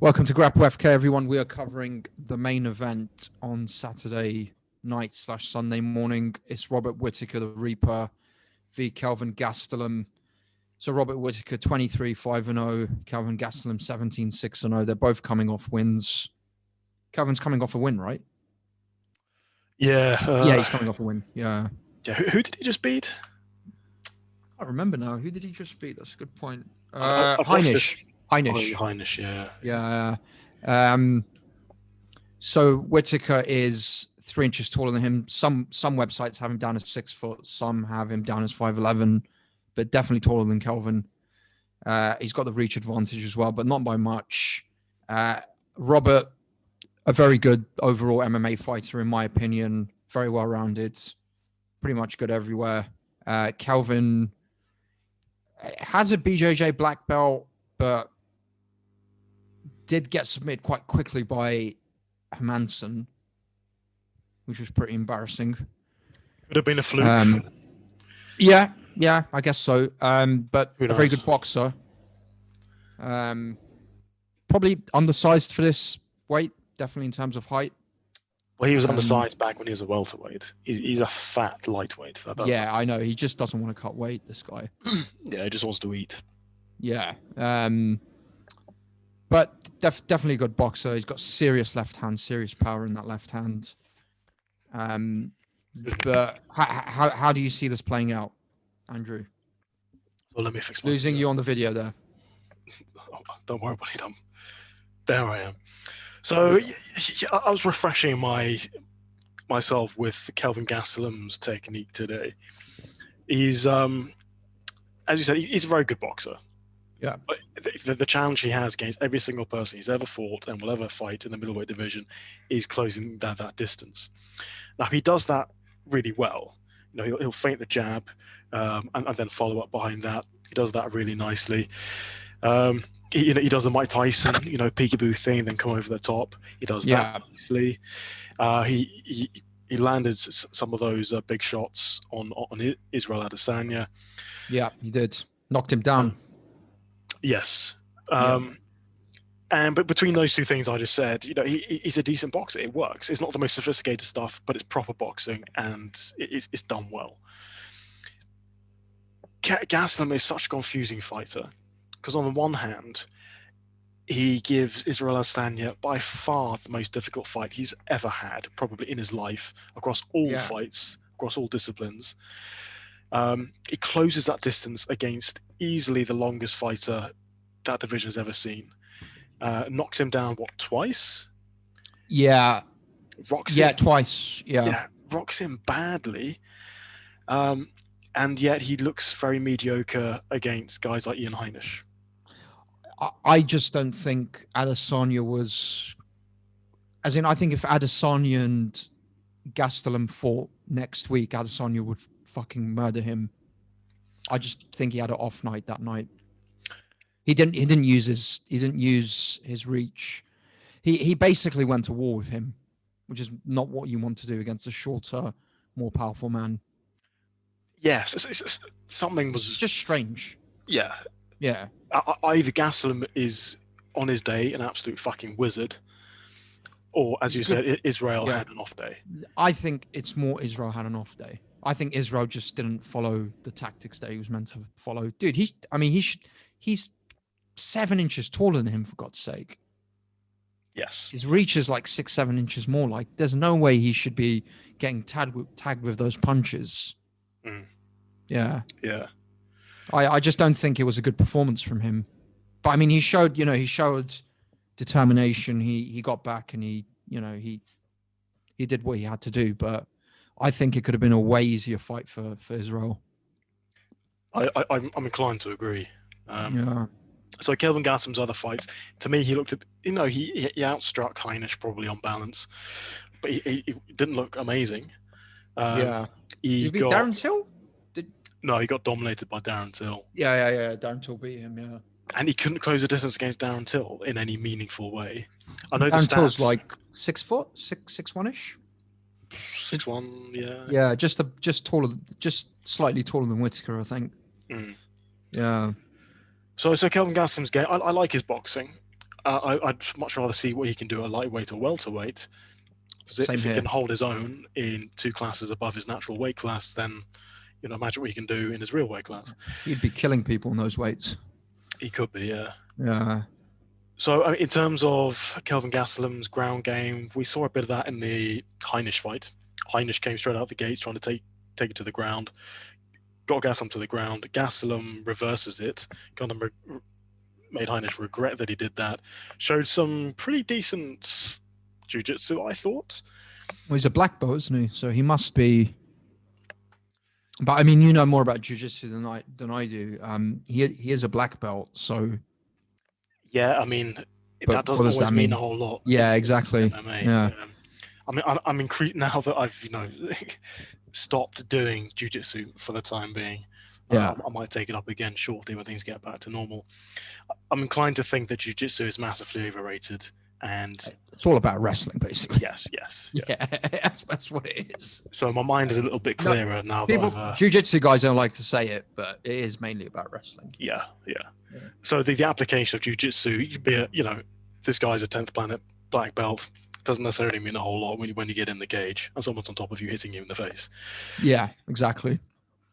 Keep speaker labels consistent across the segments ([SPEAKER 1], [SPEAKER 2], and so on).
[SPEAKER 1] Welcome to Grapple FK, everyone. We are covering the main event on Saturday night / Sunday morning. It's Robert Whittaker, the Reaper, v. Kelvin Gastelum. So Robert Whittaker, 23-5-0. Kelvin Gastelum, 17-6-0. They're both coming off wins. Kelvin's coming off a win, right?
[SPEAKER 2] Yeah.
[SPEAKER 1] Yeah, he's coming off a win. Yeah.
[SPEAKER 2] Yeah. Who did he just beat?
[SPEAKER 1] I remember now. Who did he just beat? That's a good point.
[SPEAKER 2] Heinisch.
[SPEAKER 1] Heinisch.
[SPEAKER 2] Heinisch, yeah.
[SPEAKER 1] Yeah. So Whittaker is 3 inches taller than him. Some websites have him down as 6 foot. Some have him down as 5'11", but definitely taller than Kelvin. He's got the reach advantage as well, but not by much. Robert, a very good overall MMA fighter, in my opinion. Very well-rounded. Pretty much good everywhere. Kelvin has a BJJ black belt, but did get submitted quite quickly by Hermansson, which was pretty embarrassing.
[SPEAKER 2] Could have been a fluke.
[SPEAKER 1] Yeah, I guess so. But a very good boxer. Probably undersized for this weight, definitely in terms of height.
[SPEAKER 2] Well, he was undersized back when he was a welterweight. He's a fat lightweight.
[SPEAKER 1] Yeah, I know. He just doesn't want to cut weight, this guy.
[SPEAKER 2] Yeah, he just wants to eat.
[SPEAKER 1] Yeah. But definitely a good boxer. He's got serious left hand, serious power in that left hand. But how do you see this playing out, Andrew?
[SPEAKER 2] Well, let me fix
[SPEAKER 1] losing you on the video there.
[SPEAKER 2] Oh, don't worry about it. There I am. So I was refreshing myself with Kelvin Gastelum's technique today. He's, as you said, he's a very good boxer.
[SPEAKER 1] Yeah.
[SPEAKER 2] But the challenge he has against every single person he's ever fought and will ever fight in the middleweight division is closing that distance. Now, if he does that really well, he'll feint the jab and then follow up behind that. He does that really nicely. He does the Mike Tyson, peekaboo thing, then come over the top. He does that nicely. He landed some of those big shots on Israel Adesanya.
[SPEAKER 1] Yeah, he did. Knocked him down.
[SPEAKER 2] Yes. But between those two things I just said, he's a decent boxer. It works. It's not the most sophisticated stuff, but it's proper boxing and it's done well. Gastelum is such a confusing fighter because on the one hand, he gives Israel Adesanya by far the most difficult fight he's ever had, probably in his life, across all fights, across all disciplines. He closes that distance against easily the longest fighter that division has ever seen. Knocks him down, twice?
[SPEAKER 1] Yeah.
[SPEAKER 2] Rocks him,
[SPEAKER 1] twice. Yeah,
[SPEAKER 2] rocks him badly. And yet he looks very mediocre against guys like Ian Heinisch.
[SPEAKER 1] I just don't think Adesanya was... As in, I think if Adesanya and Gastelum fought next week, Adesanya would fucking murder him. I just think he had an off night that night. He didn't use his reach. He basically went to war with him, which is not what you want to do against a shorter, more powerful man.
[SPEAKER 2] Yes, something was
[SPEAKER 1] just strange.
[SPEAKER 2] Yeah.
[SPEAKER 1] Yeah.
[SPEAKER 2] Either Gastelum is on his day an absolute fucking wizard, or as you said, Israel had an off day.
[SPEAKER 1] I think it's more Israel had an off day. I think Israel just didn't follow the tactics that he was meant to follow. Dude, he's 7 inches taller than him, for God's sake.
[SPEAKER 2] Yes.
[SPEAKER 1] His reach is like 6-7 inches more. Like, there's no way he should be getting tagged with those punches.
[SPEAKER 2] Mm.
[SPEAKER 1] Yeah.
[SPEAKER 2] Yeah.
[SPEAKER 1] I just don't think it was a good performance from him. But I mean, he showed determination. He got back and he did what he had to do. But I think it could have been a way easier fight for Israel.
[SPEAKER 2] I'm inclined to agree. So Kelvin Gastelum's other fights, to me, he looked, he outstruck Heinisch probably on balance, but he didn't look amazing.
[SPEAKER 1] Did he beat Darren Till?
[SPEAKER 2] No, he got dominated by Darren Till.
[SPEAKER 1] Yeah. Darren Till beat him. Yeah.
[SPEAKER 2] And he couldn't close the distance against Darren Till in any meaningful way. I know
[SPEAKER 1] Darren
[SPEAKER 2] the stats.
[SPEAKER 1] Till's like 6 foot, 6'1"-ish.
[SPEAKER 2] 6'1", yeah.
[SPEAKER 1] Yeah, just taller, just slightly taller than Whittaker, I think.
[SPEAKER 2] Mm.
[SPEAKER 1] Yeah.
[SPEAKER 2] So Kelvin Gastelum's game, I like his boxing. I'd much rather see what he can do at lightweight or welterweight. Because if he can hold his own in 2 classes above his natural weight class, then imagine what he can do in his real weight class.
[SPEAKER 1] He'd be killing people in those weights.
[SPEAKER 2] He could be, yeah.
[SPEAKER 1] Yeah.
[SPEAKER 2] So in terms of Kelvin Gastelum's ground game, we saw a bit of that in the Heinisch fight. Heinisch came straight out the gates trying to take it to the ground, got Gastelum to the ground. Gastelum reverses it, kind of made Heinisch regret that he did that. Showed some pretty decent jiu-jitsu, I thought.
[SPEAKER 1] Well, he's a black belt, isn't he? So he must be. But I mean, you know more about jiu-jitsu than I do. He is a black belt, so.
[SPEAKER 2] Yeah, I mean, that doesn't always mean a whole lot.
[SPEAKER 1] Yeah, exactly. Yeah.
[SPEAKER 2] I mean, I'm increased now that I've stopped doing jiu-jitsu for the time being.
[SPEAKER 1] Yeah,
[SPEAKER 2] I might take it up again shortly when things get back to normal. I'm inclined to think that jiu-jitsu is massively overrated, and
[SPEAKER 1] it's all about wrestling, basically.
[SPEAKER 2] Yes.
[SPEAKER 1] Yeah, that's what it is.
[SPEAKER 2] So my mind is a little bit clearer now.
[SPEAKER 1] Jiu-jitsu guys don't like to say it, but it is mainly about wrestling.
[SPEAKER 2] Yeah. So the application of jiu-jitsu, this guy's a 10th planet black belt, doesn't necessarily mean a whole lot when you get in the cage and someone's on top of you hitting you in the face.
[SPEAKER 1] Yeah, exactly.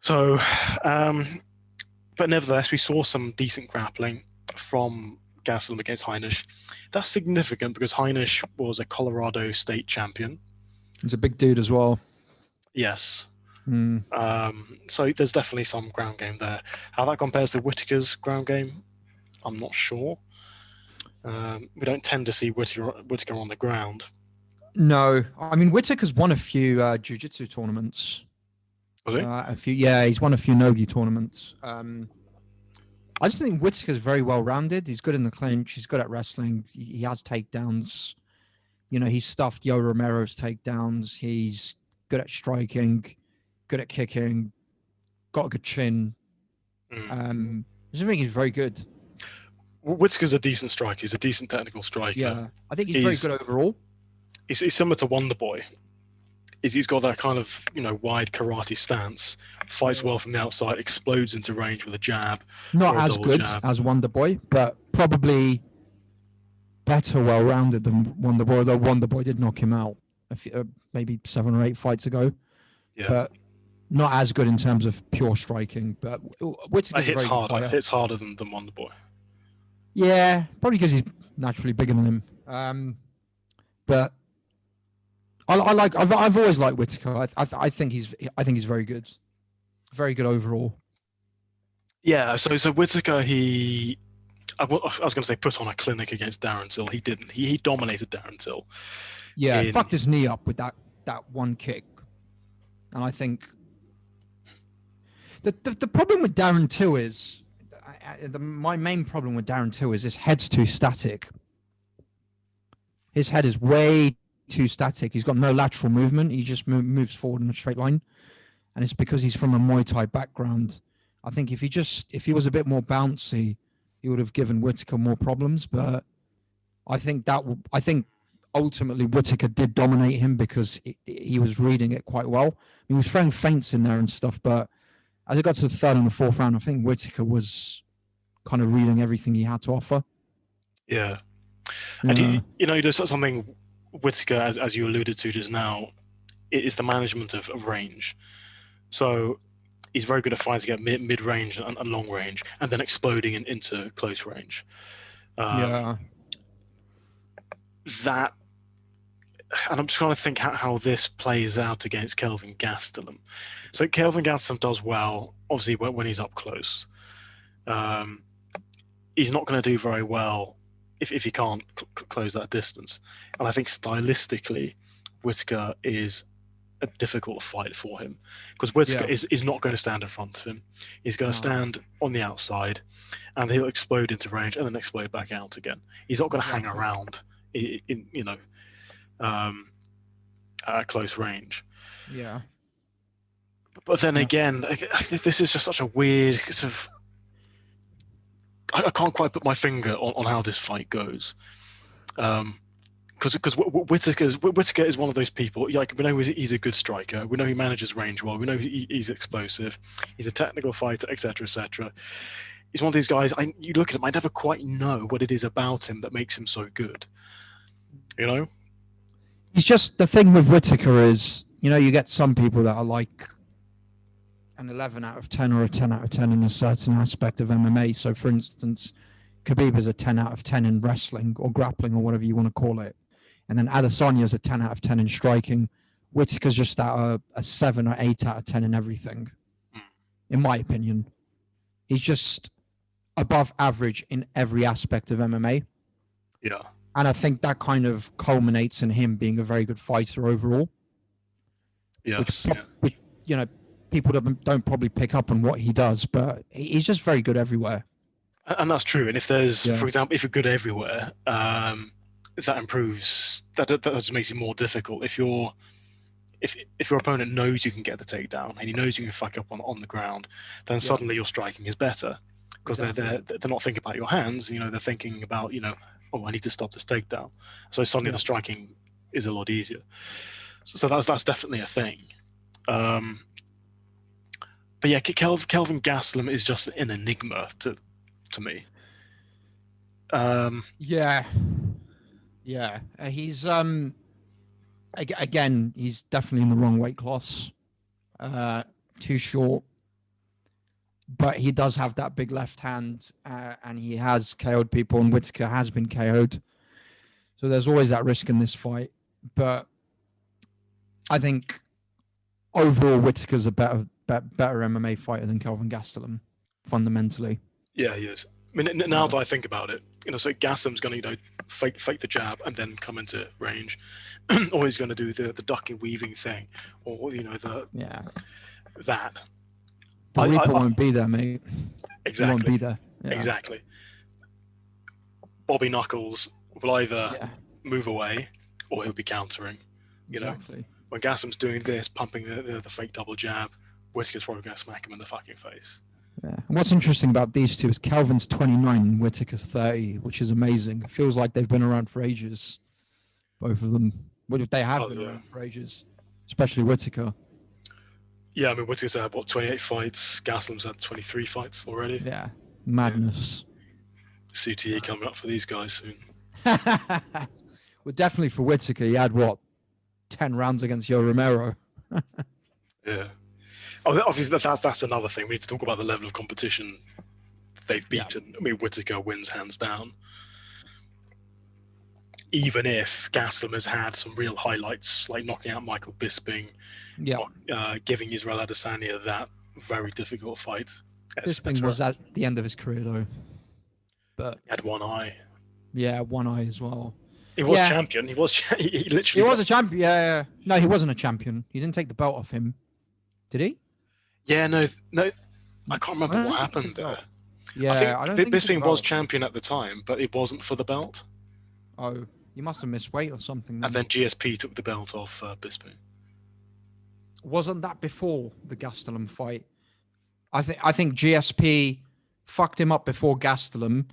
[SPEAKER 2] So, but nevertheless, we saw some decent grappling from Gastelum against Heinisch. That's significant because Heinisch was a Colorado state champion.
[SPEAKER 1] He's a big dude as well.
[SPEAKER 2] Yes. So there's definitely some ground game there. How that compares to Whittaker's ground game, I'm not sure. We don't tend to see Whittaker on the ground.
[SPEAKER 1] No, I mean Whittaker's won a few jiu-jitsu tournaments.
[SPEAKER 2] Was he?
[SPEAKER 1] He's won a few nogi tournaments. I just think Whittaker's very well-rounded. He's good in the clinch. He's good at wrestling. He has takedowns. He's stuffed Yo Romero's takedowns. He's good at striking, good at kicking, got a good chin. I just think he's very good.
[SPEAKER 2] Whittaker's a decent striker. He's a decent technical striker.
[SPEAKER 1] Yeah, I think he's very good overall.
[SPEAKER 2] He's similar to Wonderboy. He's got that kind of wide karate stance, fights well from the outside, explodes into range with a jab.
[SPEAKER 1] Not as good as Wonderboy, but probably better well-rounded than Wonderboy. Although Wonderboy did knock him out maybe 7 or 8 fights ago.
[SPEAKER 2] Yeah.
[SPEAKER 1] But not as good in terms of pure striking. But Whittaker's
[SPEAKER 2] hits harder. Hits harder than Wonderboy.
[SPEAKER 1] Yeah, probably because he's naturally bigger than him. But I've always liked Whittaker. I think he's very good. Very good overall.
[SPEAKER 2] Yeah, so Whittaker, I was going to say put on a clinic against Darren Till. He didn't. He dominated Darren Till.
[SPEAKER 1] Yeah, fucked his knee up with that one kick. And I think the problem with Darren Till is my main problem with Darren Till is his head's too static. His head is way too static. He's got no lateral movement. He just moves forward in a straight line, and it's because he's from a Muay Thai background. I think if he was a bit more bouncy, he would have given Whittaker more problems. But I think ultimately Whittaker did dominate him because he was reading it quite well. He was throwing feints in there and stuff, but as it got to the 3rd and the 4th round, I think Whittaker was kind of reading everything he had to offer.
[SPEAKER 2] Yeah. And there's something Whittaker, as you alluded to just now, it is the management of range. So he's very good at fighting at mid-range and long range, and then exploding into close range. That, and I'm just trying to think how this plays out against Kelvin Gastelum. So Kelvin Gastelum does well, obviously, when he's up close. He's not going to do very well if he can't close that distance. And I think stylistically, Whittaker is a difficult fight for him because Whittaker is not going to stand in front of him. He's going to stand on the outside, and he'll explode into range and then explode back out again. He's not going to hang around at close range.
[SPEAKER 1] Yeah.
[SPEAKER 2] But then again, this is just such a weird sort of. I can't quite put my finger on how this fight goes, because Whittaker is one of those people. Like, we know he's a good striker. We know he manages range well. We know he's explosive. He's a technical fighter, etc., etc. He's one of these guys. You look at him, I never quite know what it is about him that makes him so good. You know,
[SPEAKER 1] He's just the thing with Whittaker is, you get some people that are like an 11 out of 10 or a 10 out of 10 in a certain aspect of MMA. So, for instance, Khabib is a 10 out of 10 in wrestling or grappling or whatever you want to call it. And then Adesanya is a 10 out of 10 in striking. Whittaker's just at a 7 or 8 out of 10 in everything, in my opinion. He's just above average in every aspect of MMA.
[SPEAKER 2] Yeah.
[SPEAKER 1] And I think that kind of culminates in him being a very good fighter overall.
[SPEAKER 2] Yes.
[SPEAKER 1] Which people don't probably pick up on what he does, but he's just very good everywhere.
[SPEAKER 2] And that's true. And if there's, for example, if you're good everywhere, that improves. That just makes it more difficult. If your opponent knows you can get the takedown and he knows you can fuck up on the ground, then suddenly your striking is better because they're not thinking about your hands. They're thinking about oh, I need to stop this takedown. So suddenly the striking is a lot easier. So that's definitely a thing. But yeah, Kelvin Gastelum is just an enigma to me.
[SPEAKER 1] He's again, he's definitely in the wrong weight class. Too short, but he does have that big left hand, and he has KO'd people, and Whittaker has been KO'd. So there's always that risk in this fight. But I think overall, Whittaker's a better MMA fighter than Kelvin Gastelum, fundamentally.
[SPEAKER 2] Yeah, he is. I mean, now that I think about it, so Gastelum's going to, fake the jab and then come into range, or he's going to do the ducking weaving thing, or that.
[SPEAKER 1] The Reaper won't be there, mate.
[SPEAKER 2] Exactly.
[SPEAKER 1] He won't be there. Yeah.
[SPEAKER 2] Exactly. Bobby Knuckles will either move away or he'll be countering.
[SPEAKER 1] Exactly.
[SPEAKER 2] When Gastelum's doing this, pumping the fake double jab, Whittaker's probably going to smack him in the fucking face.
[SPEAKER 1] Yeah. And what's interesting about these two is Kelvin's 29 and Whittaker's 30, which is amazing. It feels like they've been around for ages. Both of them. Well, they have been around for ages, especially Whittaker.
[SPEAKER 2] Yeah, I mean, Whittaker's had, 28 fights? Gastelum's had 23 fights already.
[SPEAKER 1] Yeah. Madness.
[SPEAKER 2] Yeah. CTE coming up for these guys soon.
[SPEAKER 1] Well, definitely for Whittaker, he had, 10 rounds against Yo Romero.
[SPEAKER 2] Yeah. Oh, obviously, that's another thing. We need to talk about the level of competition they've beaten. Yeah. I mean, Whittaker wins hands down. Even if Gastelum has had some real highlights, like knocking out Michael Bisping, giving Israel Adesanya that very difficult fight.
[SPEAKER 1] Bisping was at the end of his career, though. But
[SPEAKER 2] he had one eye.
[SPEAKER 1] Yeah, one eye as well.
[SPEAKER 2] He was champion. He was. He literally.
[SPEAKER 1] He was a champion. Yeah. No, he wasn't a champion. He didn't take the belt off him. Did he?
[SPEAKER 2] Yeah, no. I can't remember what happened there.
[SPEAKER 1] Yeah,
[SPEAKER 2] I think Bisping was champion at the time, but it wasn't for the belt.
[SPEAKER 1] Oh, you must have missed weight or something. Then.
[SPEAKER 2] And then GSP took the belt off Bisping.
[SPEAKER 1] Wasn't that before the Gastelum fight? I think GSP fucked him up before Gastelum,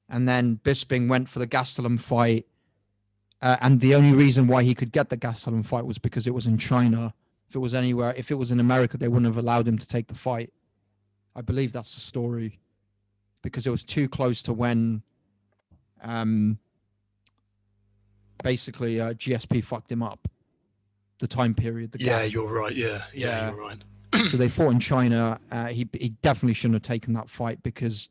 [SPEAKER 1] and then Bisping went for the Gastelum fight. And the only reason why he could get the Gastelum fight was because it was in China. If it was in America, they wouldn't have allowed him to take the fight. I believe that's the story. Because it was too close to when basically GSP fucked him up. The time period.
[SPEAKER 2] You're right. Yeah, you're right.
[SPEAKER 1] So they fought in China. He definitely shouldn't have taken that fight because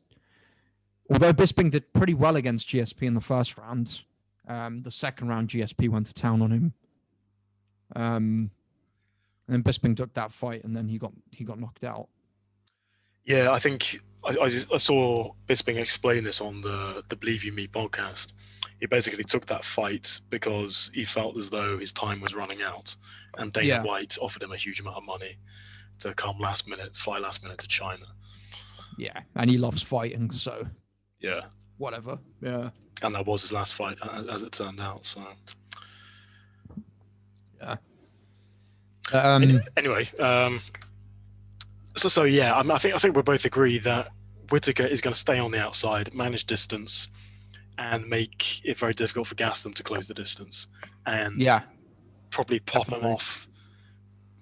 [SPEAKER 1] although Bisping did pretty well against GSP in the first round, the second round GSP went to town on him. And Bisping took that fight, and then he got knocked out.
[SPEAKER 2] Yeah, I think I saw Bisping explain this on the Believe You Me podcast. He basically took that fight because he felt as though his time was running out, and Dana White offered him a huge amount of money to come fly last minute to China.
[SPEAKER 1] Yeah, and he loves fighting, so
[SPEAKER 2] yeah,
[SPEAKER 1] whatever. Yeah,
[SPEAKER 2] and that was his last fight, as it turned out. So
[SPEAKER 1] yeah.
[SPEAKER 2] Anyway, so yeah, I think we both agree that Whittaker is going to stay on the outside, manage distance, and make it very difficult for Gastelum to close the distance, and probably pop him off.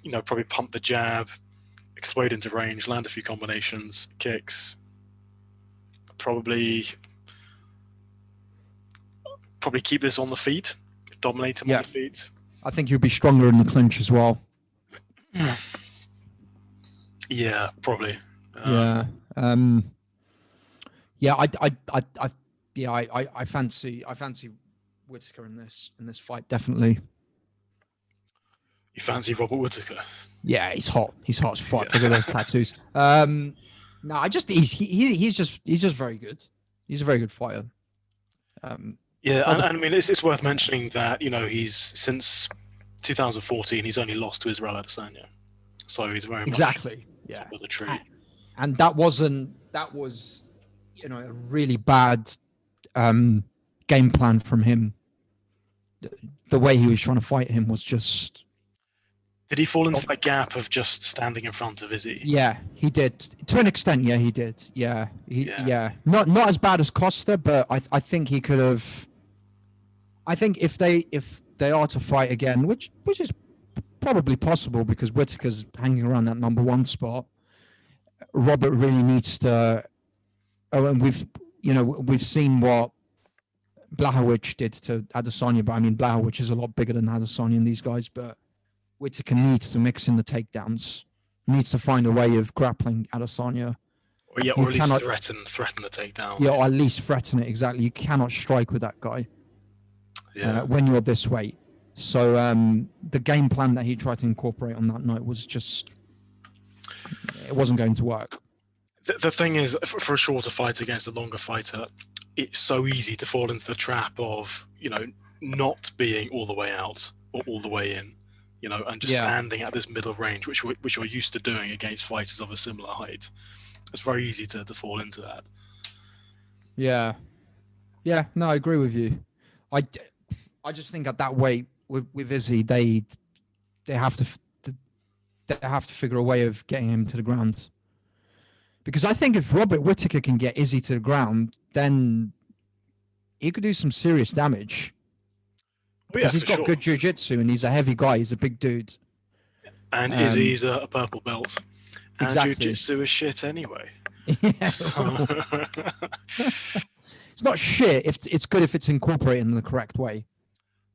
[SPEAKER 2] Probably pump the jab, explode into range, land a few combinations, kicks, probably keep this on the feet, dominate him on the feet.
[SPEAKER 1] I think he'll be stronger in the clinch as well.
[SPEAKER 2] Yeah, probably.
[SPEAKER 1] I fancy Whittaker in this fight, definitely.
[SPEAKER 2] You fancy Robert Whittaker?
[SPEAKER 1] Yeah, he's hot. He's hot as fuck. Look at those tattoos. No, he's just very good. He's a very good fighter.
[SPEAKER 2] And I mean, it's worth mentioning that, you know, he's since 2014 he's only lost to Israel Adesanya, so he's very much top of the tree.
[SPEAKER 1] And that was, you know, a really bad game plan from him. The way he was trying to fight him was just.
[SPEAKER 2] Did he fall into that gap of just standing in front of Izzy?
[SPEAKER 1] Yeah, he did. To an extent, yeah, he did. Yeah. Not as bad as Costa, but I think he could have. I think if they are to fight again, which is probably possible because Whittaker's hanging around that number 1 spot, Robert really needs to. Oh, and we've seen what Blachowicz did to Adesanya, but I mean Blachowicz is a lot bigger than Adesanya and these guys, but Whittaker needs to mix in the takedowns, needs to find a way of grappling Adesanya.
[SPEAKER 2] Or at least threaten the takedown.
[SPEAKER 1] Yeah, or at least threaten it, exactly. You cannot strike with that guy when you're this weight. So the game plan that he tried to incorporate on that night was just, it wasn't going to work.
[SPEAKER 2] The thing is, for a shorter fighter against a longer fighter, it's so easy to fall into the trap of, you know, not being all the way out or all the way in. You know, and just standing at this middle range, which you're used to doing against fighters of a similar height. It's very easy to fall into that. Yeah. No, I agree with you. I just think at that weight with Izzy, they have to figure a way of getting him to the ground. Because I think if Robert Whittaker can get Izzy to the ground, then he could do some serious damage. Because he's got good jiu-jitsu and he's a heavy guy. He's a big dude. And Izzy's a purple belt. And jiu-jitsu is shit anyway. Yeah. So. It's not shit. It's good if it's incorporated in the correct way.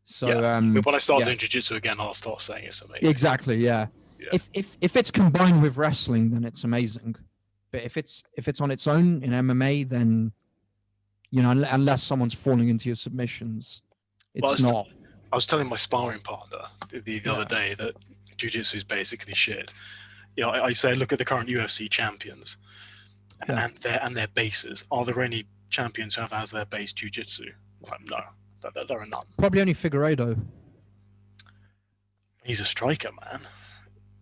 [SPEAKER 2] So when I start doing jiu-jitsu again, I'll start saying it's amazing. Exactly. Yeah. If it's combined with wrestling, then it's amazing. But if it's on its own in MMA, then, you know, unless someone's falling into your submissions, it's not. I was telling my sparring partner the other day that jiu-jitsu is basically shit. You know, I say, look at the current UFC champions and their bases. Are there any champions who have as their base jiu-jitsu? Like, no, there are none. Probably only Figueiredo. He's a striker, man.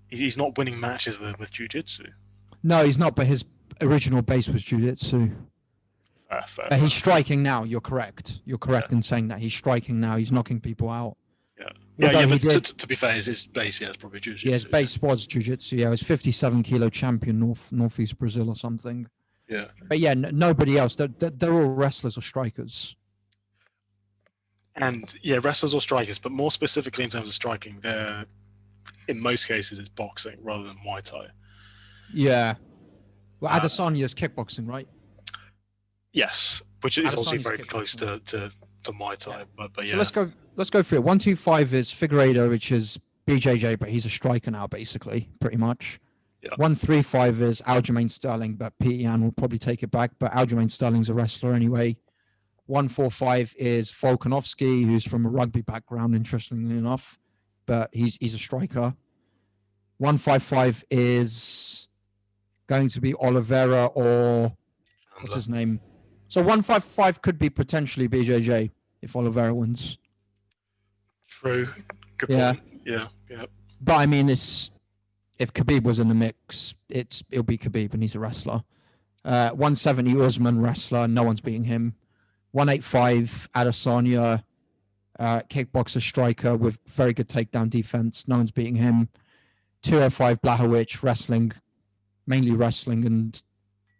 [SPEAKER 2] He's not winning matches with jiu-jitsu. No, he's not, but his original base was jiu-jitsu. Fair. He's striking now. You're correct. You're correct in saying that. He's striking now. He's knocking people out. But to be fair, his base, is probably jiu-jitsu. Yeah, his base was jiu-jitsu. Yeah, he was 57-kilo champion, Northeast Brazil or something. Yeah. But yeah, nobody else. They're all wrestlers or strikers. And yeah, wrestlers or strikers, but more specifically in terms of striking, they're, in most cases, it's boxing rather than Muay Thai. Yeah. Well, Adesanya's kickboxing, right? Yes, which is obviously very close to Muay Thai, but yeah. So let's go through it. 125 is Figueiredo, which is BJJ, but he's a striker now, basically, pretty much. Yeah. 135 is Aljamain Sterling, but P.E.N. will probably take it back, but Aljamain Sterling's a wrestler anyway. 145 is Volkanovski, who's from a rugby background, interestingly enough, but he's a striker. 155 is going to be Oliveira or what's his name? So 155 could be potentially BJJ if Oliveira wins. True. Good point. Yeah. But I mean, if Khabib was in the mix, it'll be Khabib, and he's a wrestler. 170 Usman, wrestler, no one's beating him. 185 Adesanya, kickboxer, striker with very good takedown defense, no one's beating him. 205 Blachowicz, wrestling, mainly wrestling and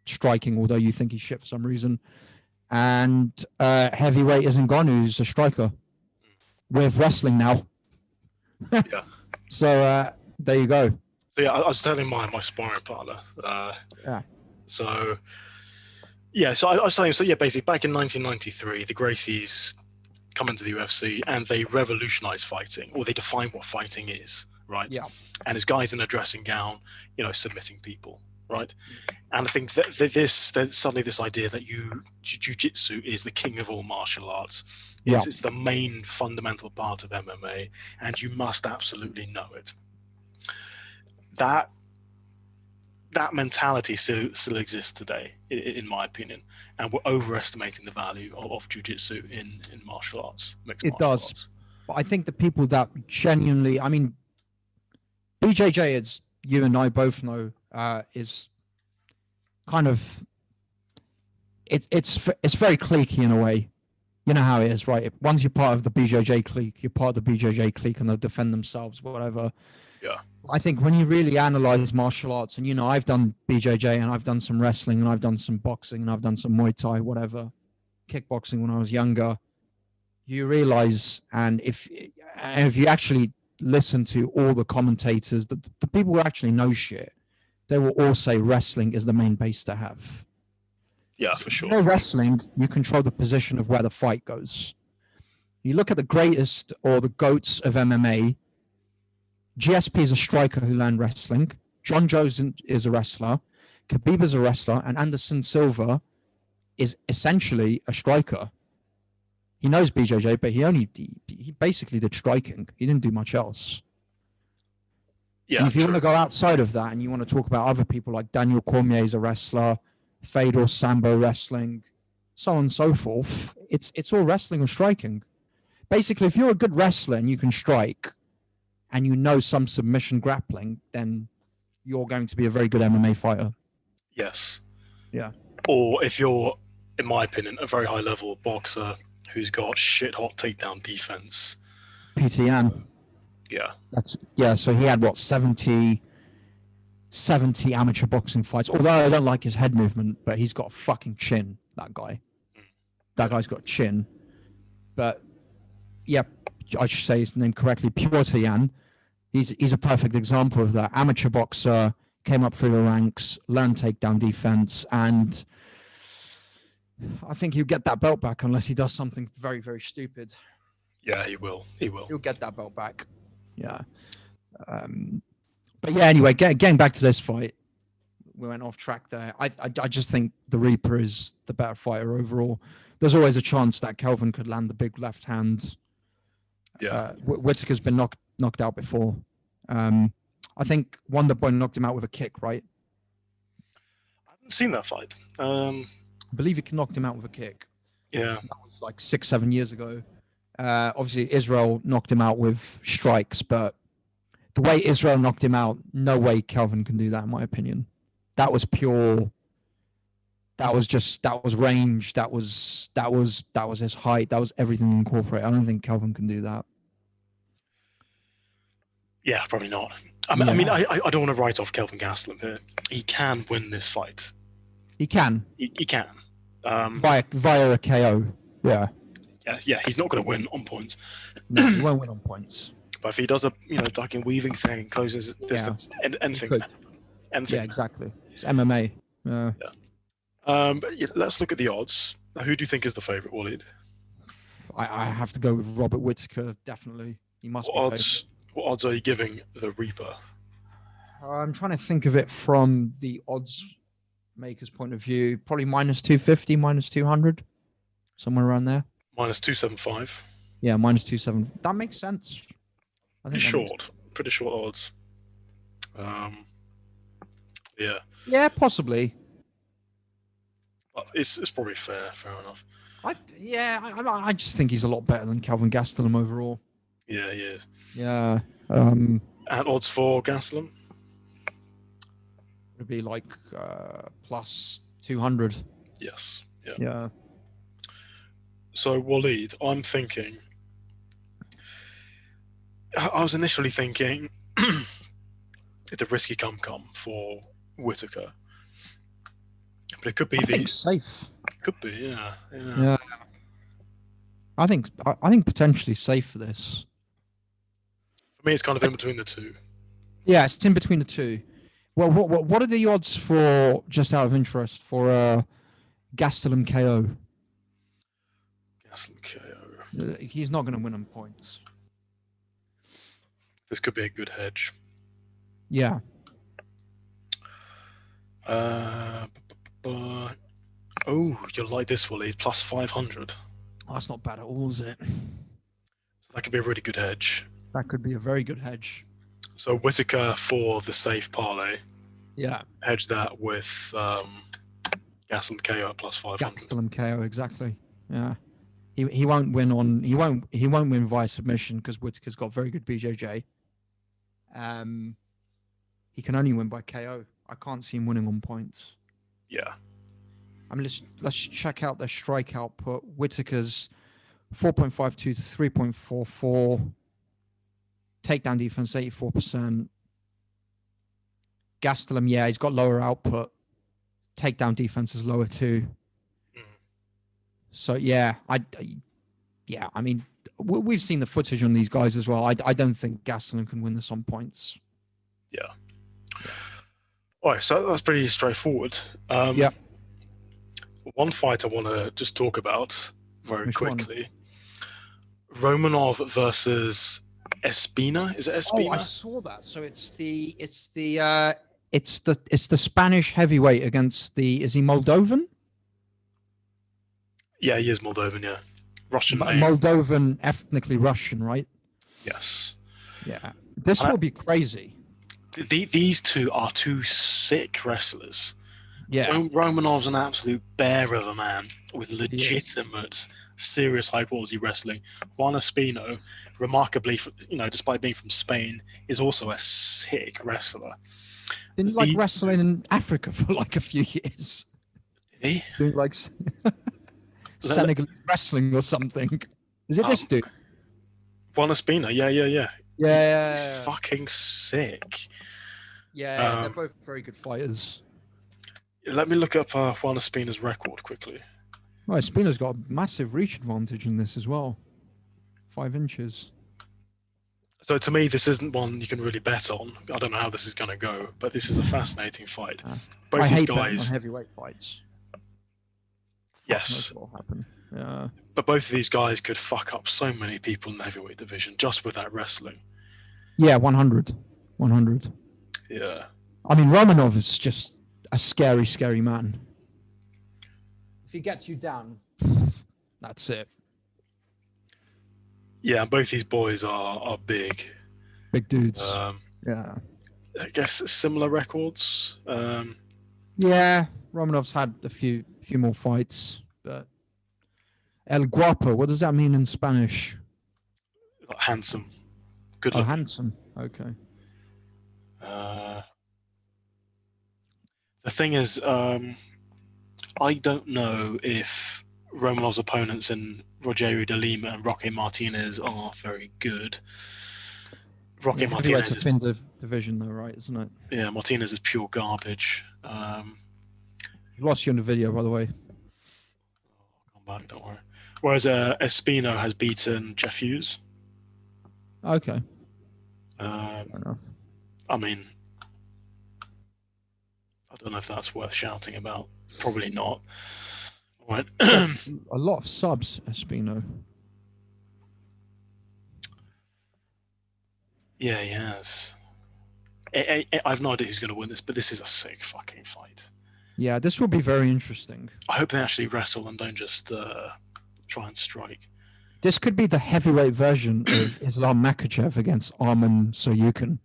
[SPEAKER 2] striking, although you think he's shit for some reason. And heavyweight is Ngannou's a striker with wrestling now. Yeah. So there you go. So yeah, I was telling my sparring partner. So Yeah, so I was saying, so yeah, basically back in 1993, the Gracies come into the UFC and they revolutionize fighting, or they define what fighting is, right?
[SPEAKER 1] Yeah.
[SPEAKER 2] And it's guys in a dressing gown, submitting people, right? And I think that there's suddenly this idea that jiu-jitsu is the king of all martial arts.
[SPEAKER 1] Yeah.
[SPEAKER 2] It's the main fundamental part of MMA, and you must absolutely know it. That mentality still exists today, in my opinion, and we're overestimating the value of jiu-jitsu in martial arts, mixed martial arts.
[SPEAKER 1] But I think the people that genuinely, I mean, BJJ, as you and I both know, is kind of it's very cliquey in a way. You know how it is, right? Once you're part of the BJJ clique, you're part of the BJJ clique, and they'll defend themselves, whatever.
[SPEAKER 2] Yeah.
[SPEAKER 1] I think when you really analyze martial arts, and I've done BJJ, and I've done some wrestling, and I've done some boxing, and I've done some Muay Thai, whatever, kickboxing when I was younger, you realize, and if you actually listen to all the commentators, the people who actually know shit, they will all say wrestling is the main base to have.
[SPEAKER 2] Yeah, for sure.
[SPEAKER 1] Wrestling, you control the position of where the fight goes. You look at the greatest or the GOATs of MMA. GSP is a striker who learned wrestling. John Jones is a wrestler. Khabib is a wrestler. And Anderson Silva is essentially a striker. He knows BJJ, but he basically did striking. He didn't do much else.
[SPEAKER 2] Yeah.
[SPEAKER 1] And if you want to go outside of that and you want to talk about other people like Daniel Cormier is a wrestler, Fedor Sambo wrestling, so on and so forth, it's all wrestling or striking. Basically, if you're a good wrestler and you can strike, and you know some submission grappling, then you're going to be a very good MMA fighter.
[SPEAKER 2] Yes.
[SPEAKER 1] Yeah.
[SPEAKER 2] Or if you're, in my opinion, a very high-level boxer who's got shit-hot takedown defense.
[SPEAKER 1] Peter Yan.
[SPEAKER 2] Yeah.
[SPEAKER 1] So he had, 70 amateur boxing fights. Although I don't like his head movement, but he's got a fucking chin, that guy. That guy's got a chin. But, yeah, I should say his name correctly, Piotr Yan. He's a perfect example of that. Amateur boxer, came up through the ranks, learned takedown defense, and I think he'll get that belt back unless he does something very, very stupid.
[SPEAKER 2] Yeah, he will.
[SPEAKER 1] He'll get that belt back. Yeah. But yeah, anyway, getting back to this fight, we went off track there. I just think the Reaper is the better fighter overall. There's always a chance that Kelvin could land the big left hand.
[SPEAKER 2] Yeah.
[SPEAKER 1] Whittaker's been knocked out before. I think Wonderboy knocked him out with a kick, right?
[SPEAKER 2] I haven't seen that fight.
[SPEAKER 1] I believe he knocked him out with a kick.
[SPEAKER 2] Yeah.
[SPEAKER 1] That was like 6-7 years ago. Obviously, Israel knocked him out with strikes, but the way Israel knocked him out, no way Kelvin can do that, in my opinion. That was pure. That was range. That was his height. That was everything incorporated. I don't think Kelvin can do that.
[SPEAKER 2] Yeah, probably not. I mean, I don't want to write off Kelvin Gastelum here. He can win this fight.
[SPEAKER 1] He can.
[SPEAKER 2] He can.
[SPEAKER 1] Via a KO. Yeah.
[SPEAKER 2] Yeah. He's not going to win on points.
[SPEAKER 1] No, he won't win on points.
[SPEAKER 2] But if he does a ducking weaving thing, closes distance, anything.
[SPEAKER 1] Yeah, exactly. It's MMA.
[SPEAKER 2] Yeah. But yeah, let's look at the odds. Who do you think is the favorite, Waleed?
[SPEAKER 1] I have to go with Robert Whittaker. Definitely, he must be favorite.
[SPEAKER 2] What odds are you giving the Reaper?
[SPEAKER 1] I'm trying to think of it from the odds maker's point of view. Probably minus 250, minus 200, somewhere around there.
[SPEAKER 2] Minus 275.
[SPEAKER 1] Yeah, minus 270. That makes sense. I think
[SPEAKER 2] pretty short odds. Yeah.
[SPEAKER 1] Yeah, possibly.
[SPEAKER 2] But it's probably fair enough.
[SPEAKER 1] I just think he's a lot better than Kelvin Gastelum overall.
[SPEAKER 2] Yeah, he is.
[SPEAKER 1] Yeah.
[SPEAKER 2] And odds for Gastelum?
[SPEAKER 1] Would be like plus 200.
[SPEAKER 2] Yes.
[SPEAKER 1] Yeah.
[SPEAKER 2] So Waleed, I'm thinking. I was initially thinking it's a risky come for Whittaker, but it could be
[SPEAKER 1] safe.
[SPEAKER 2] Could be, yeah.
[SPEAKER 1] I think potentially safe for this.
[SPEAKER 2] For me, it's kind of in between the two.
[SPEAKER 1] Yeah, it's in between the two. Well, what are the odds for, just out of interest, for Gastelum KO.
[SPEAKER 2] Gastelum KO.
[SPEAKER 1] He's not going to win on points.
[SPEAKER 2] This could be a good hedge.
[SPEAKER 1] Yeah.
[SPEAKER 2] Oh, you'll like this, Wally. Plus 500.
[SPEAKER 1] Oh, that's not bad at all, is it?
[SPEAKER 2] So that could be a really good hedge.
[SPEAKER 1] That could be a very good hedge.
[SPEAKER 2] So Whittaker for the safe parlay.
[SPEAKER 1] Yeah.
[SPEAKER 2] Hedge that with Gastelum KO at plus 500.
[SPEAKER 1] Gastelum KO, exactly. Yeah. He won't win on he won't win via submission because Whittaker's got very good BJJ. He can only win by KO. I can't see him winning on points.
[SPEAKER 2] Yeah.
[SPEAKER 1] I mean, let's check out their strike output. Whittaker's 4.52 to 3.44. Takedown defense 84%. Gastelum, yeah, he's got lower output. Takedown defense is lower too. So yeah, I mean, we've seen the footage on these guys as well. I don't think Gastelum can win this on points.
[SPEAKER 2] Yeah. All right, so that's pretty straightforward.
[SPEAKER 1] Yeah.
[SPEAKER 2] One fight I want to just talk about very
[SPEAKER 1] Which
[SPEAKER 2] quickly. Romanov versus Espino. Is it Espino?
[SPEAKER 1] Oh, I saw that. So it's the Spanish heavyweight against is he Moldovan?
[SPEAKER 2] Yeah, he is Moldovan. Yeah, Russian name.
[SPEAKER 1] Moldovan, ethnically Russian, right?
[SPEAKER 2] Yes.
[SPEAKER 1] Yeah. This will be crazy.
[SPEAKER 2] These two are two sick wrestlers.
[SPEAKER 1] Yeah.
[SPEAKER 2] Romanov's an absolute bear of a man with legitimate, serious high-quality wrestling. Juan Espino, remarkably, despite being from Spain, is also a sick wrestler.
[SPEAKER 1] Didn't he wrestling in Africa for like a few years?
[SPEAKER 2] Did he?
[SPEAKER 1] Doing like Senegalese wrestling or something. Is it this dude?
[SPEAKER 2] Juan Espino, yeah.
[SPEAKER 1] Yeah.
[SPEAKER 2] Fucking sick.
[SPEAKER 1] Yeah, they're both very good fighters.
[SPEAKER 2] Let me look up Juan Espino's record quickly.
[SPEAKER 1] Well, Espino's got a massive reach advantage in this as well. 5 inches.
[SPEAKER 2] So to me, this isn't one you can really bet on. I don't know how this is going to go, but this is a fascinating fight. Both
[SPEAKER 1] I
[SPEAKER 2] these
[SPEAKER 1] hate
[SPEAKER 2] guys,
[SPEAKER 1] betting on heavyweight fights.
[SPEAKER 2] Yes.
[SPEAKER 1] What will happen. Yeah.
[SPEAKER 2] But both of these guys could fuck up so many people in the heavyweight division just with that wrestling.
[SPEAKER 1] Yeah, 100. 100.
[SPEAKER 2] Yeah.
[SPEAKER 1] I mean, Romanov is just a scary, scary man. If he gets you down, that's it.
[SPEAKER 2] Yeah, both these boys are big.
[SPEAKER 1] Big dudes. Yeah.
[SPEAKER 2] I guess similar records.
[SPEAKER 1] Yeah, Romanov's had a few more fights, but El Guapo, what does that mean in Spanish?
[SPEAKER 2] Handsome. Good looking.
[SPEAKER 1] Handsome. Okay.
[SPEAKER 2] The thing is, I don't know if Romanov's opponents in Rogerio de Lima and Roque Martinez are very good. Roque Martinez
[SPEAKER 1] is a thin division, though, right? Isn't it?
[SPEAKER 2] Yeah, Martinez is pure garbage.
[SPEAKER 1] Lost you on the video, by the way.
[SPEAKER 2] I'll come back, don't worry. Whereas Espino has beaten Jeff Hughes.
[SPEAKER 1] Okay.
[SPEAKER 2] Fair
[SPEAKER 1] enough.
[SPEAKER 2] I mean, I don't know if that's worth shouting about. Probably not. All right.
[SPEAKER 1] A lot of subs, Espino.
[SPEAKER 2] Yeah, he has. I have no idea who's going to win this, but this is a sick fucking fight.
[SPEAKER 1] Yeah, this will be very interesting.
[SPEAKER 2] I hope they actually wrestle and don't just try and strike.
[SPEAKER 1] This could be the heavyweight version of Islam Makhachev against Arman Soyukin.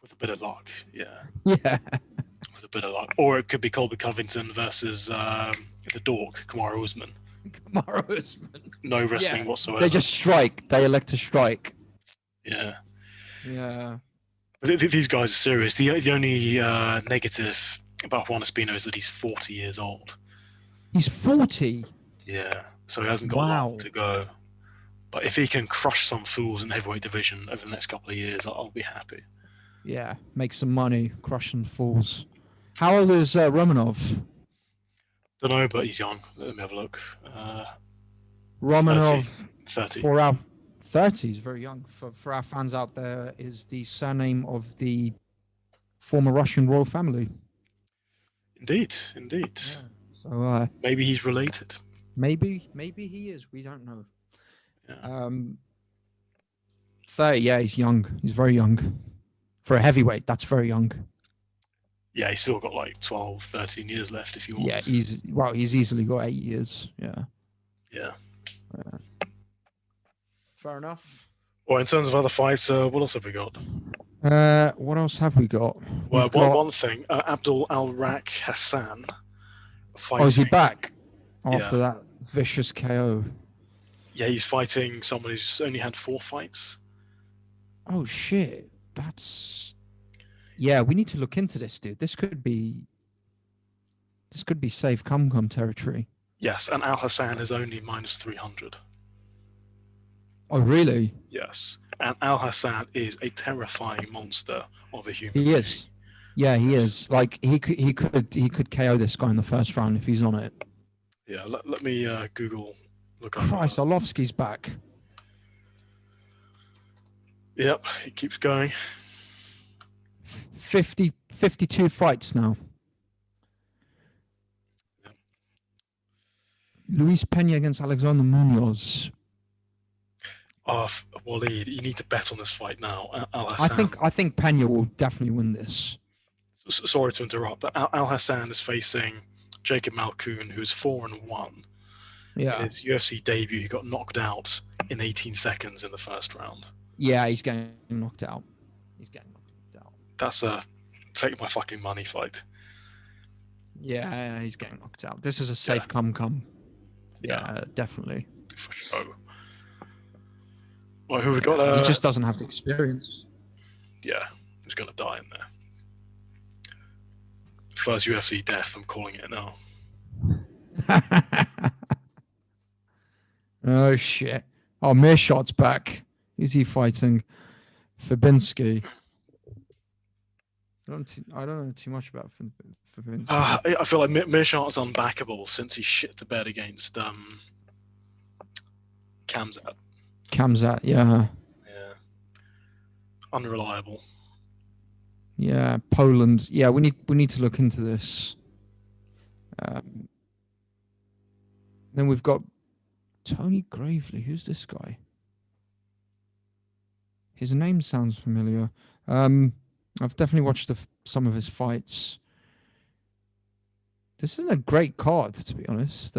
[SPEAKER 2] With a bit of luck, yeah.
[SPEAKER 1] Yeah.
[SPEAKER 2] With a bit of luck. Or it could be Colby Covington versus the dork, Kamaru Usman.
[SPEAKER 1] Kamaru Usman.
[SPEAKER 2] No wrestling whatsoever.
[SPEAKER 1] They just strike. They elect to strike.
[SPEAKER 2] Yeah.
[SPEAKER 1] Yeah.
[SPEAKER 2] These guys are serious. The only negative about Juan Espino is that he's 40 years old.
[SPEAKER 1] He's 40?
[SPEAKER 2] Yeah. So he hasn't got long to go. But if he can crush some fools in the heavyweight division over the next couple of years, I'll be happy.
[SPEAKER 1] Yeah. Make some money, crushing fools. How old is Romanov?
[SPEAKER 2] Don't know, but he's young. Let me have a look.
[SPEAKER 1] Romanov
[SPEAKER 2] 30.
[SPEAKER 1] For our 30 is very young. For our fans out there, is the surname of the former Russian royal family.
[SPEAKER 2] Indeed.
[SPEAKER 1] Yeah. So
[SPEAKER 2] maybe he's related.
[SPEAKER 1] maybe he is. We don't know.
[SPEAKER 2] Yeah.
[SPEAKER 1] 30. Yeah, he's young. He's very young for a heavyweight. That's very young.
[SPEAKER 2] Yeah, he's still got like 12, 13 years left if he wants.
[SPEAKER 1] Yeah, he's easily got 8 years. Yeah.
[SPEAKER 2] Yeah.
[SPEAKER 1] Fair enough.
[SPEAKER 2] Well, in terms of other fights, what else have we got?
[SPEAKER 1] What else have we got?
[SPEAKER 2] Well, one thing, Abdul Al-Rak Hassan fighting.
[SPEAKER 1] Oh, is he back after
[SPEAKER 2] Yeah.
[SPEAKER 1] that vicious KO?
[SPEAKER 2] Yeah, he's fighting someone who's only had 4 fights.
[SPEAKER 1] Oh shit! Yeah. We need to look into this, dude. This could be safe come territory.
[SPEAKER 2] Yes, and Al Hassan is only minus 300.
[SPEAKER 1] Oh really?
[SPEAKER 2] Yes, and Al Hassan is a terrifying monster of a human.
[SPEAKER 1] He
[SPEAKER 2] being.
[SPEAKER 1] is. Yeah, he is. Like he could KO this guy in the first round if he's on it.
[SPEAKER 2] Yeah, let me Google. Look up.
[SPEAKER 1] Christ, Arlovsky's back.
[SPEAKER 2] Yep, he keeps going.
[SPEAKER 1] 52 fights now.
[SPEAKER 2] Yep.
[SPEAKER 1] Luis Pena against Alexander Munoz.
[SPEAKER 2] Oh, Waleed, you need to bet on this fight now. Al Hassan.
[SPEAKER 1] I think Pena will definitely win this.
[SPEAKER 2] Sorry to interrupt, but Al Hassan is facing Jacob Malkoun, who's 4-1.
[SPEAKER 1] Yeah.
[SPEAKER 2] In his UFC debut, he got knocked out in 18 seconds in the first round.
[SPEAKER 1] Yeah, he's getting knocked out. That's
[SPEAKER 2] a take my fucking money fight.
[SPEAKER 1] Yeah, he's getting knocked out. This is a safe come. Yeah, definitely.
[SPEAKER 2] For sure. Well, who we got?
[SPEAKER 1] He just doesn't have the experience.
[SPEAKER 2] Yeah, he's gonna die in there. First UFC death, I'm calling it now.
[SPEAKER 1] Oh shit! Oh, Mearshot's back. Who's he fighting? Fabinski. I don't know too much about Fabinski.
[SPEAKER 2] I feel like Mearshot's unbackable since he shit the bed against Khamzat.
[SPEAKER 1] Khamzat, yeah.
[SPEAKER 2] Yeah. Unreliable.
[SPEAKER 1] Yeah, Poland. Yeah, we need to look into this. Then we've got Tony Gravely. Who's this guy? His name sounds familiar. I've definitely watched some of his fights. This isn't a great card, to be honest.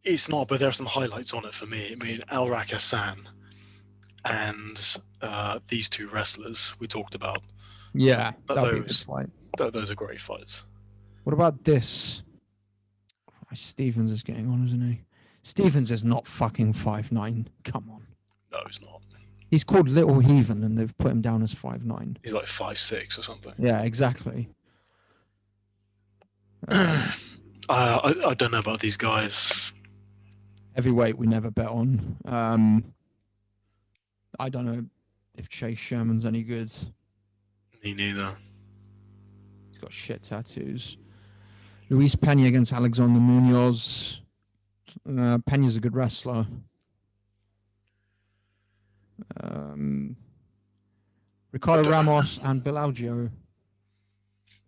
[SPEAKER 2] It's not, but there are some highlights on it for me. I mean, Al-Rak Hassan and these two wrestlers we talked about.
[SPEAKER 1] Yeah, that'll be a good fight.
[SPEAKER 2] Those are great fights.
[SPEAKER 1] What about this? Christ, Stevens is getting on, isn't he? Stevens is not fucking 5'9". Come on.
[SPEAKER 2] No, he's not.
[SPEAKER 1] He's called Little Heathen, and they've put him down as 5'9".
[SPEAKER 2] He's like 5'6" or something.
[SPEAKER 1] Yeah, exactly.
[SPEAKER 2] I don't know about these guys.
[SPEAKER 1] Heavyweight, we never bet on. I don't know if Chase Sherman's any good.
[SPEAKER 2] Me neither.
[SPEAKER 1] He's got shit tattoos. Luis Pena against Alexander Munoz. Pena's a good wrestler. Ricardo Ramos and Bill Algeo.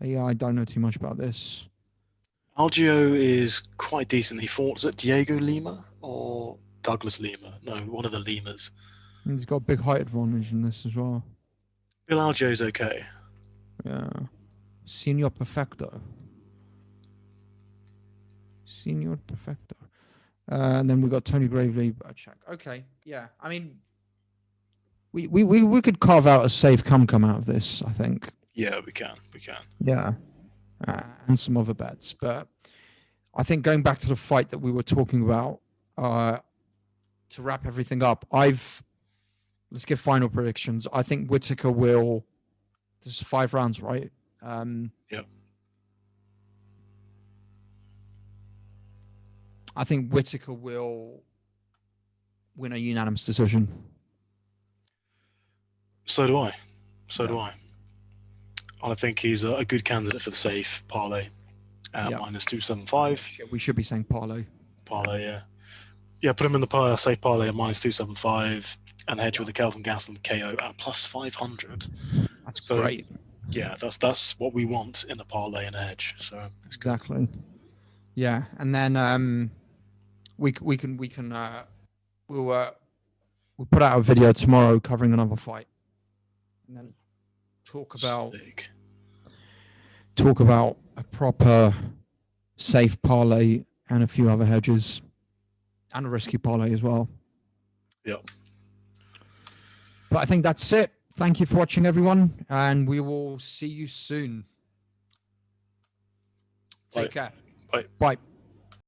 [SPEAKER 1] Yeah, I don't know too much about this.
[SPEAKER 2] Algeo is quite decent. He fought, is it Diego Lima or Douglas Lima? No, one of the Limas.
[SPEAKER 1] He's got a big height advantage in this as well.
[SPEAKER 2] Bill Algeo's okay.
[SPEAKER 1] Yeah. Senor Perfecto. And then we got Tony Gravely. Check. Okay. Yeah. I mean, we could carve out a safe come out of this, I think.
[SPEAKER 2] Yeah, we can.
[SPEAKER 1] Yeah. And some other bets. But I think going back to the fight that we were talking about, to wrap everything up, let's give final predictions. I think Whittaker will, this is 5 rounds, right?
[SPEAKER 2] Yep.
[SPEAKER 1] I think Whittaker will win a unanimous decision.
[SPEAKER 2] So do I. I think he's a good candidate for the safe parlay at minus 275.
[SPEAKER 1] We should be saying parlay.
[SPEAKER 2] Parlay, yeah. Yeah, put him in the safe parlay at minus 275 and hedge with the Kelvin Gastelum KO at plus 500.
[SPEAKER 1] That's great.
[SPEAKER 2] Yeah, that's what we want in a parlay and a hedge. So it's good.
[SPEAKER 1] Exactly. Yeah, and then we'll put out a video tomorrow covering another fight, and then talk about a proper safe parlay and a few other hedges and a risky parlay as well.
[SPEAKER 2] Yep.
[SPEAKER 1] But I think that's it. Thank you for watching, everyone, and we will see you soon. Take care.
[SPEAKER 2] Bye.
[SPEAKER 1] Bye.